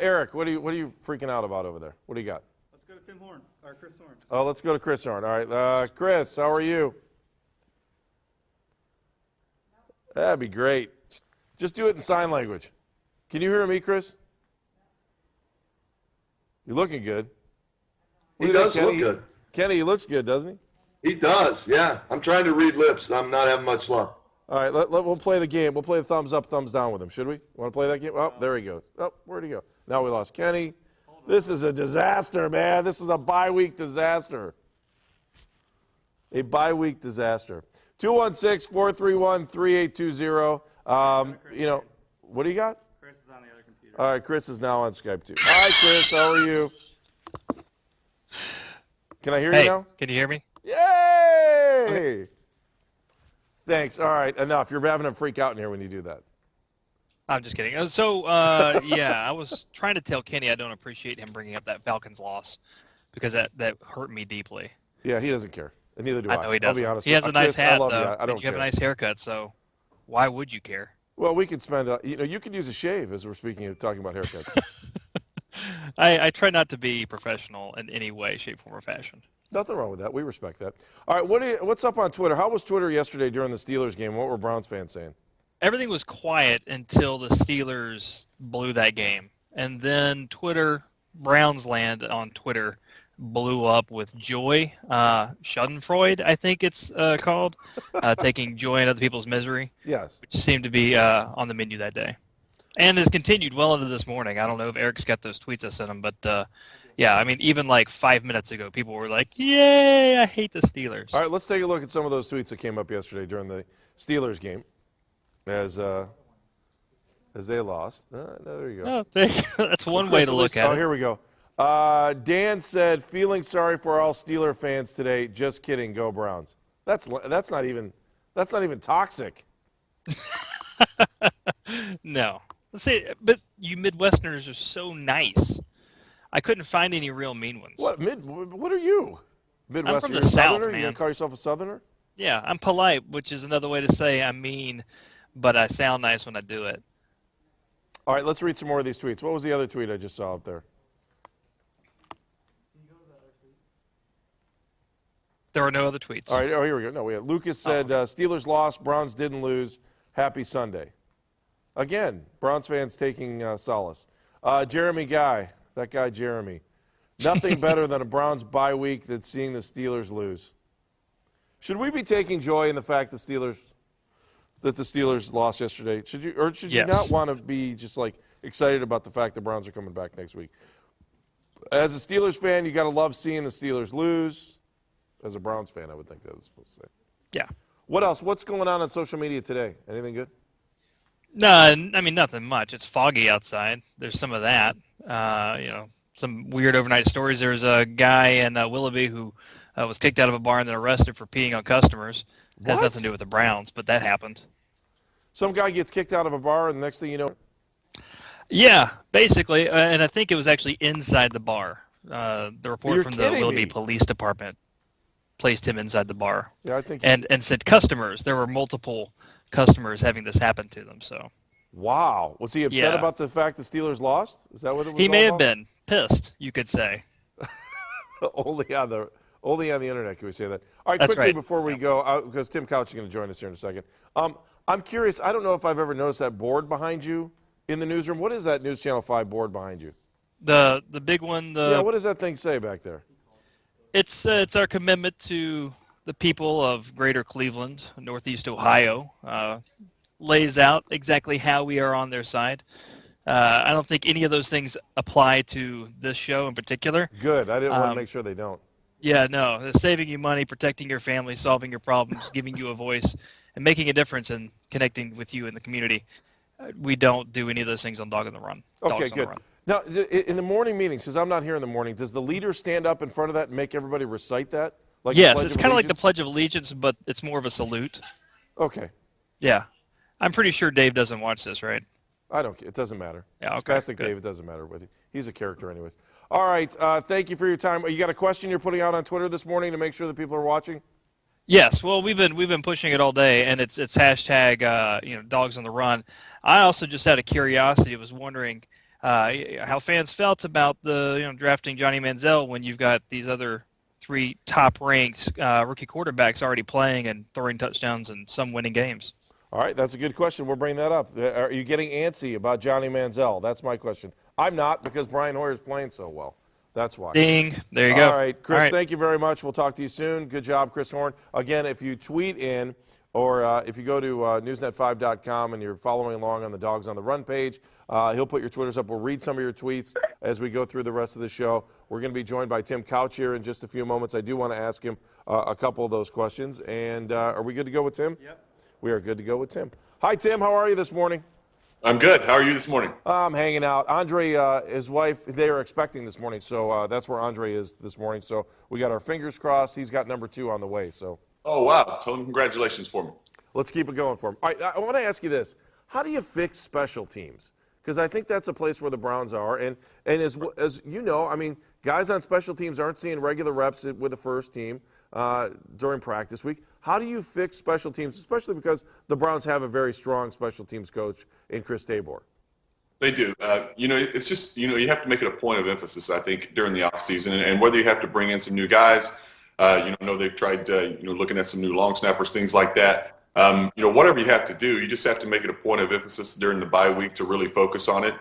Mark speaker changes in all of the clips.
Speaker 1: Eric, what are you freaking out about over there? What do you got?
Speaker 2: Let's go to Tim Horn, or Chris Horn.
Speaker 1: Oh, let's go to Chris Horn. All right, Chris, how are you? That'd be great. Just do it in sign language. Can you hear me, Chris? You're looking good.
Speaker 3: He does look good.
Speaker 1: Kenny, he looks good, doesn't he?
Speaker 3: He does, yeah. I'm trying to read lips. I'm not having much luck.
Speaker 1: All right, we'll play the game. We'll play the thumbs up, thumbs down with him, should we? Want to play that game? Oh, there he goes. Oh, where'd he go? Now we lost Kenny. This is a disaster, man. This is a bye-week disaster. A bye-week disaster. 216-431-3820. What do you got?
Speaker 2: Chris is on the other computer.
Speaker 1: All right, Chris is now on Skype, too. Hi, Chris. How are you? Can I hear you now?
Speaker 4: Can you hear me?
Speaker 1: Yay!
Speaker 4: Okay.
Speaker 1: Thanks. All right, enough. You're having a freak out in here when you do that.
Speaker 4: I'm just kidding. So, yeah, I was trying to tell Kenny I don't appreciate him bringing up that Falcons loss because that hurt me deeply.
Speaker 1: Yeah, he doesn't care. And neither do I.
Speaker 4: I know he doesn't.
Speaker 1: I'll be honest.
Speaker 4: He has a nice hat, though.
Speaker 1: I don't
Speaker 4: you have
Speaker 1: care.
Speaker 4: a nice haircut, so why would you care?
Speaker 1: Well, we could spend, you could use a shave as we're talking about haircuts.
Speaker 4: I try not to be professional in any way, shape, form, or fashion.
Speaker 1: Nothing wrong with that. We respect that. All right, what's up on Twitter? How was Twitter yesterday during the Steelers game? What were Browns fans saying?
Speaker 4: Everything was quiet until the Steelers blew that game. And then Browns land on Twitter blew up with joy. Schadenfreude, I think it's called, taking joy in other people's misery.
Speaker 1: Yes.
Speaker 4: Which seemed to be on the menu that day. And has continued well into this morning. I don't know if Eric's got those tweets I sent him, but yeah, I mean, even like 5 minutes ago, people were like, yay, I hate the Steelers.
Speaker 1: All right, let's take a look at some of those tweets that came up yesterday during the Steelers game as they lost. There you go.
Speaker 4: Oh, that's one way to look at it.
Speaker 1: Oh, here we go. Dan said, feeling sorry for all Steeler fans today. Just kidding. Go Browns. That's not even toxic.
Speaker 4: No. Let's say, but you Midwesterners are so nice. I couldn't find any real mean ones.
Speaker 1: What are you? Midwesterner?
Speaker 4: I'm from the
Speaker 1: You're a
Speaker 4: South,
Speaker 1: Southerner?
Speaker 4: man.
Speaker 1: You gonna call yourself a Southerner?
Speaker 4: Yeah, I'm polite, which is another way to say I'm mean, but I sound nice when I do it.
Speaker 1: All right, let's read some more of these tweets. What was the other tweet I just saw up there?
Speaker 4: There were no other tweets.
Speaker 1: All right, here we go. No, Lucas said, Steelers lost, Browns didn't lose. Happy Sunday. Again, Browns fans taking solace. Jeremy Guy, that guy Jeremy. Nothing better than a Browns bye week than seeing the Steelers lose. Should we be taking joy in the fact that the Steelers lost yesterday? Should you
Speaker 4: Yes.
Speaker 1: not want to be just like excited about the fact the Browns are coming back next week? As a Steelers fan, you got to love seeing the Steelers lose. As a Browns fan, I would think that was supposed to say.
Speaker 4: Yeah.
Speaker 1: What else? What's going on social media today? Anything good?
Speaker 4: No, I mean, nothing much. It's foggy outside. There's some of that. Some weird overnight stories. There's a guy in Willoughby who was kicked out of a bar and then arrested for peeing on customers. Has
Speaker 1: What?
Speaker 4: nothing to do with the Browns, but that happened.
Speaker 1: Some guy gets kicked out of a bar, and the next thing you know,
Speaker 4: Yeah, basically, and I think it was actually inside the bar. The report
Speaker 1: You're
Speaker 4: from the
Speaker 1: kidding
Speaker 4: Willoughby
Speaker 1: me.
Speaker 4: Police Department placed him inside the bar.
Speaker 1: yeah, I think.
Speaker 4: And said customers. There were multiple customers having this happen to them. So
Speaker 1: Wow, was he upset
Speaker 4: Yeah.
Speaker 1: about the fact the Steelers lost? Is that what it was?
Speaker 4: he may
Speaker 1: all
Speaker 4: have
Speaker 1: about?
Speaker 4: been pissed, you could say.
Speaker 1: only on the internet can we say that. All right,
Speaker 4: That's
Speaker 1: quickly
Speaker 4: right.
Speaker 1: before we go, because Tim Couch is going to join us here in a second. I'm curious. I don't know if I've ever noticed that board behind you in the newsroom. What is that News Channel 5 board behind you?
Speaker 4: The big one.
Speaker 1: Yeah, what does that thing say back there?
Speaker 4: It's our commitment to the people of Greater Cleveland, Northeast Ohio. Lays out exactly how we are on their side. I don't think any of those things apply to this show in particular.
Speaker 1: Good. I didn't want to make sure they don't.
Speaker 4: Yeah, no. They're saving you money, protecting your family, solving your problems, giving you a voice, and making a difference in connecting with you in the community. We don't do any of those things on Dog on the Run.
Speaker 1: Okay,
Speaker 4: Dogs on the
Speaker 1: good.
Speaker 4: Run.
Speaker 1: Now, in the morning meetings, because I'm not here in the morning, does the leader stand up in front of that and make everybody recite that? Like the
Speaker 4: Yes,
Speaker 1: Pledge
Speaker 4: it's
Speaker 1: of
Speaker 4: kind of like the
Speaker 1: Allegiance?
Speaker 4: Pledge of Allegiance, but it's more of a salute.
Speaker 1: Okay.
Speaker 4: Yeah. I'm pretty sure Dave doesn't watch this, right?
Speaker 1: I don't care. It doesn't matter.
Speaker 4: Yeah, okay,
Speaker 1: Spastic
Speaker 4: good.
Speaker 1: Dave, it doesn't matter. But he's a character anyways. All right. Thank you for your time. You got a question you're putting out on Twitter this morning to make sure that people are watching?
Speaker 4: Yes. Well, we've been pushing it all day, and it's hashtag Dogs on the Run. I also just out of curiosity was wondering, how fans felt about the drafting Johnny Manziel when you've got these other 3 top-ranked rookie quarterbacks already playing and throwing touchdowns and some winning games.
Speaker 1: All right, that's a good question. We'll bring that up. Are you getting antsy about Johnny Manziel? That's my question. I'm not, because Brian Hoyer's playing so well. That's why.
Speaker 4: Ding. There you go.
Speaker 1: All right, Chris,
Speaker 4: All right.
Speaker 1: thank you very much. We'll talk to you soon. Good job, Chris Horn. Again, if you tweet in or if you go to newsnet5.com and you're following along on the Dogs on the Run page, he'll put your Twitters up. We'll read some of your tweets as we go through the rest of the show. We're going to be joined by Tim Couch here in just a few moments. I do want to ask him a couple of those questions. And are we good to go with Tim?
Speaker 2: Yep.
Speaker 1: We are good to go with Tim. Hi, Tim. How are you this morning?
Speaker 3: I'm good. How are you this morning?
Speaker 1: I'm hanging out. Andre, his wife, they are expecting this morning, so that's where Andre is this morning. So we got our fingers crossed. He's got number 2 on the way. So
Speaker 3: Oh, wow. Tell him congratulations for me.
Speaker 1: let's keep it going for him. All right, I want to ask you this. How do you fix special teams? Because I think that's a place where the Browns are. And as you know, I mean, guys on special teams aren't seeing regular reps with the first team during practice week. How do you fix special teams, especially because the Browns have a very strong special teams coach in Chris Tabor?
Speaker 3: They do. It's just, you have to make it a point of emphasis, I think, during the offseason. And whether you have to bring in some new guys, they've tried, looking at some new long snappers, things like that. Whatever you have to do, you just have to make it a point of emphasis during the bye week to really focus on it,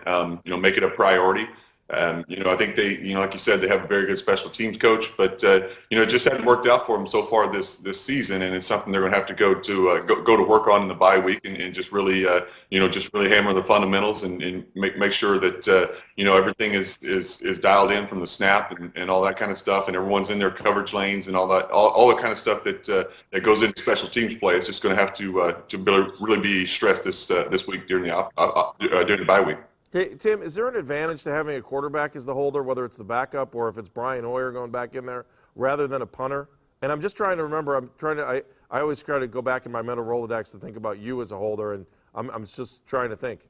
Speaker 3: make it a priority. I think they, like you said, they have a very good special teams coach, but it just hasn't worked out for them so far this season, and it's something they're going to have to go to work on in the bye week and just really hammer the fundamentals and make sure that everything is dialed in from the snap and all that kind of stuff, and everyone's in their coverage lanes and all the kind of stuff that goes into special teams play. It's just going to have to really be stressed this week during the bye week.
Speaker 1: Hey, Tim, is there an advantage to having a quarterback as the holder, whether it's the backup or if it's Brian Hoyer going back in there, rather than a punter? And I'm just trying to remember. I always try to go back in my mental Rolodex to think about you as a holder, and I'm just trying to think.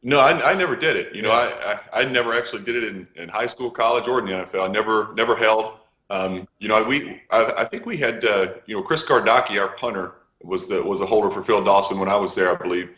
Speaker 3: No, I never did it. I never actually did it in high school, college, or in the NFL. I never held. I think we had Chris Gardocki, our punter, was a holder for Phil Dawson when I was there, I believe.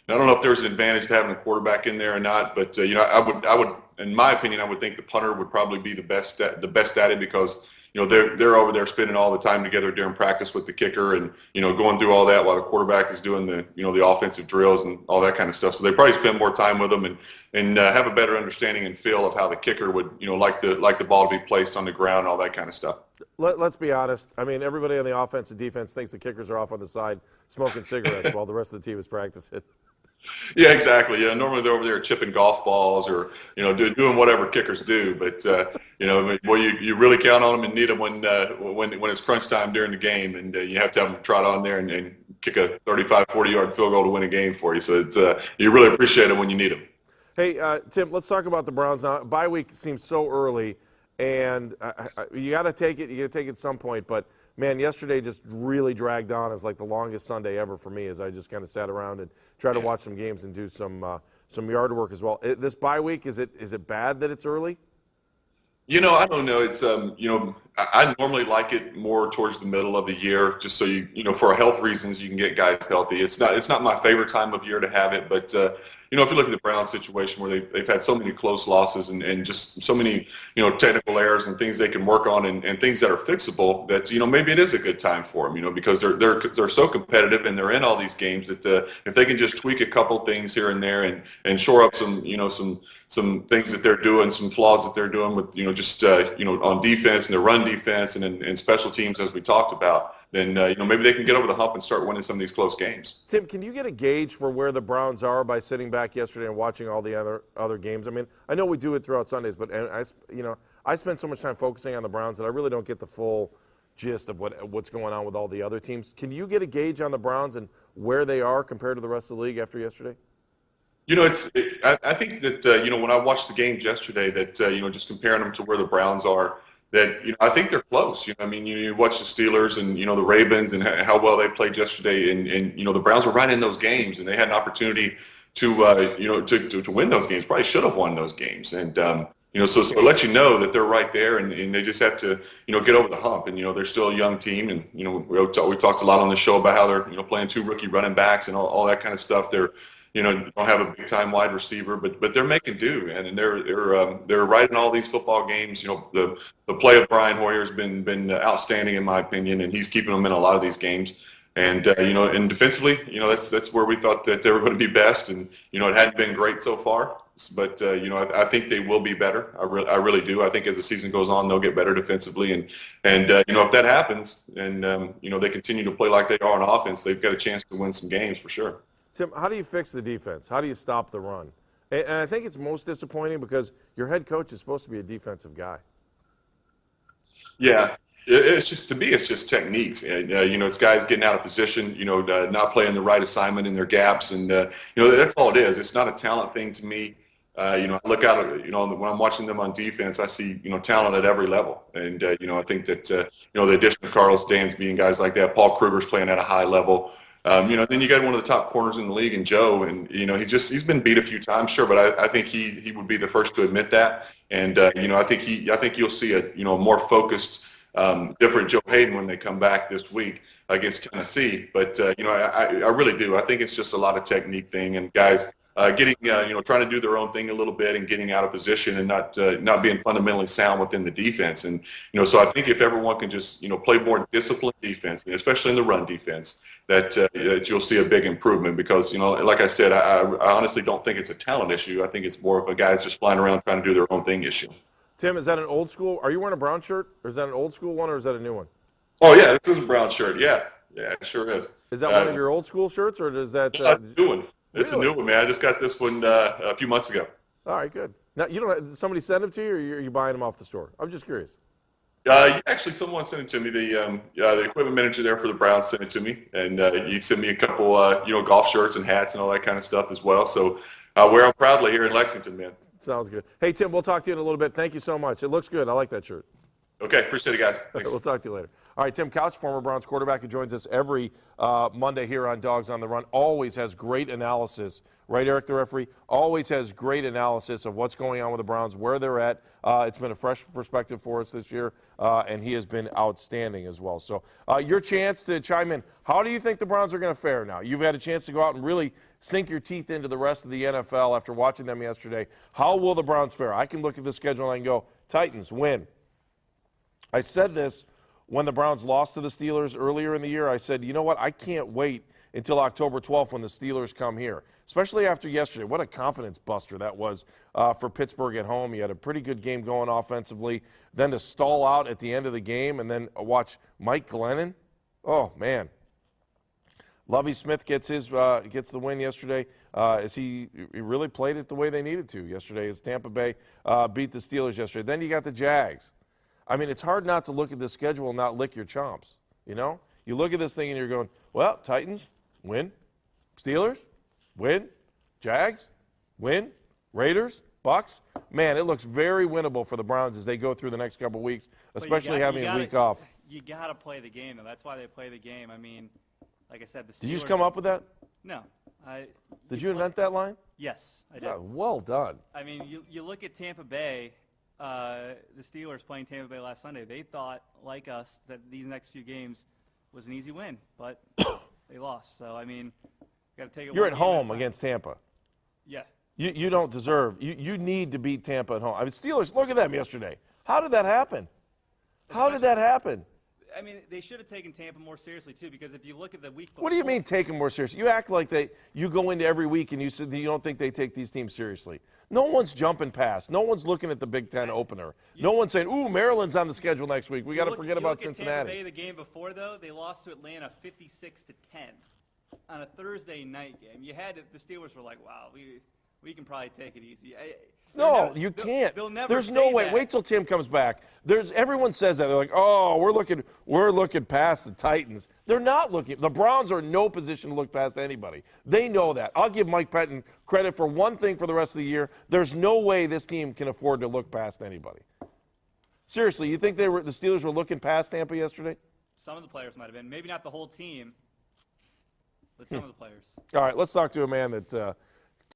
Speaker 3: I don't know if there's an advantage to having a quarterback in there or not, but I would, in my opinion, I would think the punter would probably be the best at it because they're over there spending all the time together during practice with the kicker and going through all that while the quarterback is doing the offensive drills and all that kind of stuff. So they probably spend more time with them and have a better understanding and feel of how the kicker would like the ball to be placed on the ground, all that kind of stuff.
Speaker 1: Let's be honest. I mean, everybody on the offense and defense thinks the kickers are off on the side smoking cigarettes while the rest of the team is practicing.
Speaker 3: Yeah, exactly. Yeah, normally they're over there chipping golf balls or doing whatever kickers do. But you really count on them and need them when it's crunch time during the game, and you have to have them trot on there and kick a 35, 40-yard field goal to win a game for you. So it's you really appreciate them when you need them.
Speaker 1: Hey, Tim, let's talk about the Browns now. Bye week seems so early, and you got to take it. You got to take it at some point, but. Man, yesterday just really dragged on as like the longest Sunday ever for me as I just kind of sat around and tried to watch some games and do some yard work as well. This bye week, is it bad that it's early?
Speaker 3: I don't know. It's I normally like it more towards the middle of the year, just so for health reasons you can get guys healthy. It's not my favorite time of year to have it, but if you look at the Browns situation where they've had so many close losses and just so many technical errors and things they can work on and things that are fixable, that maybe it is a good time for them, because they're so competitive and they're in all these games that if they can just tweak a couple things here and there and shore up some things that they're doing, some flaws that they're doing with on defense and the run defense and special teams as we talked about, then maybe they can get over the hump and start winning some of these close games.
Speaker 1: Tim, can you get a gauge for where the Browns are by sitting back yesterday and watching all the other games? I mean, I know we do it throughout Sundays, but I spend so much time focusing on the Browns that I really don't get the full gist of what's going on with all the other teams. Can you get a gauge on the Browns and where they are compared to the rest of the league after yesterday?
Speaker 3: I think that when I watched the games yesterday, that just comparing them to where the Browns are, that I think they're close. You watch the Steelers and the Ravens and how well they played yesterday, and the Browns were right in those games, and they had an opportunity to win those games. Probably should have won those games, and so it lets you know that they're right there, and they just have to get over the hump. And they're still a young team, and we talked a lot on the show about how they're playing 2 rookie running backs and all that kind of stuff. They're don't have a big time wide receiver, but they're making do, and they're right in all these football games. The play of Brian Hoyer has been outstanding in my opinion, and he's keeping them in a lot of these games. And and defensively, that's where we thought that they were going to be best, and it hadn't been great so far. But I think they will be better. I really do. I think as the season goes on, they'll get better defensively, and if that happens, and they continue to play like they are on offense, they've got a chance to win some games for sure.
Speaker 1: Tim, how do you fix the defense? How do you stop the run? And I think it's most disappointing because your head coach is supposed to be a defensive guy.
Speaker 3: Yeah, it's just techniques. It's guys getting out of position, not playing the right assignment in their gaps, and that's all it is. It's not a talent thing to me. I look out at, when I'm watching them on defense, I see, talent at every level. And, I think that, the addition of Carlos Dansby and guys like that, Paul Kruger's playing at a high level. Then you got one of the top corners in the league in Joe, and, he's been beat a few times, sure, but I think he would be the first to admit that. And, I think you'll see a, more focused, different Joe Hayden when they come back this week against Tennessee. But, I really do. I think it's just a lot of technique thing, and guys getting, trying to do their own thing a little bit and getting out of position and not being fundamentally sound within the defense. And, so I think if everyone can just, play more disciplined defense, especially in the run defense, that you'll see a big improvement because, like I said, I honestly don't think it's a talent issue. I think it's more of a guys just flying around trying to do their own thing issue.
Speaker 1: Tim, is that an old school? Are you wearing a brown shirt, or is that an old school one, or is that a new one?
Speaker 3: Oh, yeah, this is a brown shirt. Yeah, it sure is.
Speaker 1: Is that one of your old school shirts, or is that?
Speaker 3: It's a new one. It's
Speaker 1: Really?
Speaker 3: a new one, man. I just got this one a few months ago.
Speaker 1: All right, good. Now, somebody sent them to you, or are you buying them off the store? I'm just curious.
Speaker 3: Actually, someone sent it to me. The equipment manager there for the Browns sent it to me, and he sent me a couple, golf shirts and hats and all that kind of stuff as well. So I wear them proudly here in Lexington, man.
Speaker 1: Sounds good. Hey, Tim, we'll talk to you in a little bit. Thank you so much. It looks good. I like that shirt.
Speaker 3: Okay, appreciate it, guys. Thanks.
Speaker 1: We'll talk to you later. All right, Tim Couch, former Browns quarterback, who joins us every Monday here on Dogs on the Run, always has great analysis. Right, Eric, the referee? Always has great analysis of what's going on with the Browns, where they're at. It's been a fresh perspective for us this year, and he has been outstanding as well. So your chance to chime in. How do you think the Browns are going to fare now? You've had a chance to go out and really sink your teeth into the rest of the NFL after watching them yesterday. How will the Browns fare? I can look at the schedule and I can go, Titans, win. I said this when the Browns lost to the Steelers earlier in the year. I said, you know what, I can't wait until October 12th when the Steelers come here, especially after yesterday. What a confidence buster that was for Pittsburgh at home. You had a pretty good game going offensively. Then to stall out at the end of the game and then watch Mike Glennon. Oh, man. Lovie Smith gets the win yesterday. As he really played it the way they needed to yesterday as Tampa Bay beat the Steelers yesterday. Then you got the Jags. I mean, it's hard not to look at the schedule and not lick your chops, You look at this thing and you're going, well, Titans, win. Steelers, win. Jags, win. Raiders, Bucks. Man, it looks very winnable for the Browns as they go through the next couple of weeks, especially having a week off.
Speaker 2: You got to play the game, though. That's why they play the game. I mean, like I said, the Steelers.
Speaker 1: Did you just come up with that?
Speaker 2: No.
Speaker 1: Did you invent that line?
Speaker 2: Yes, I did.
Speaker 1: Yeah, well done.
Speaker 2: I mean, you look at Tampa Bay, the Steelers playing Tampa Bay last Sunday. They thought, like us, that these next few games was an easy win, but they lost. So, I mean, got to take it.
Speaker 1: You're at home against Tampa.
Speaker 2: Yeah.
Speaker 1: You don't deserve. You need to beat Tampa at home. I mean, Steelers, look at them yesterday. How did that happen? How did that happen?
Speaker 2: I mean, they should have taken Tampa more seriously, too, because if you look at the week before.
Speaker 1: What do you mean take them more seriously? You act like you go into every week and you said you don't think they take these teams seriously. No one's jumping past. No one's looking at the Big Ten opener. No one's saying, ooh, Maryland's on the schedule next week. We got to forget about Cincinnati.
Speaker 2: Tampa Bay, the game before, though, they lost to Atlanta 56-10 on a Thursday night game. The Steelers were like, wow, we can probably take it easy.
Speaker 1: No, you can't. There's no way. Wait till Tim comes back. Everyone says that. They're like, oh, we're looking past the Titans. They're not looking. The Browns are in no position to look past anybody. They know that. I'll give Mike Pettin credit for one thing for the rest of the year. There's no way this team can afford to look past anybody. Seriously, you think the Steelers were looking past Tampa yesterday?
Speaker 2: Some of the players might have been. Maybe not the whole team, but some of the players.
Speaker 1: All right, let's talk to a man that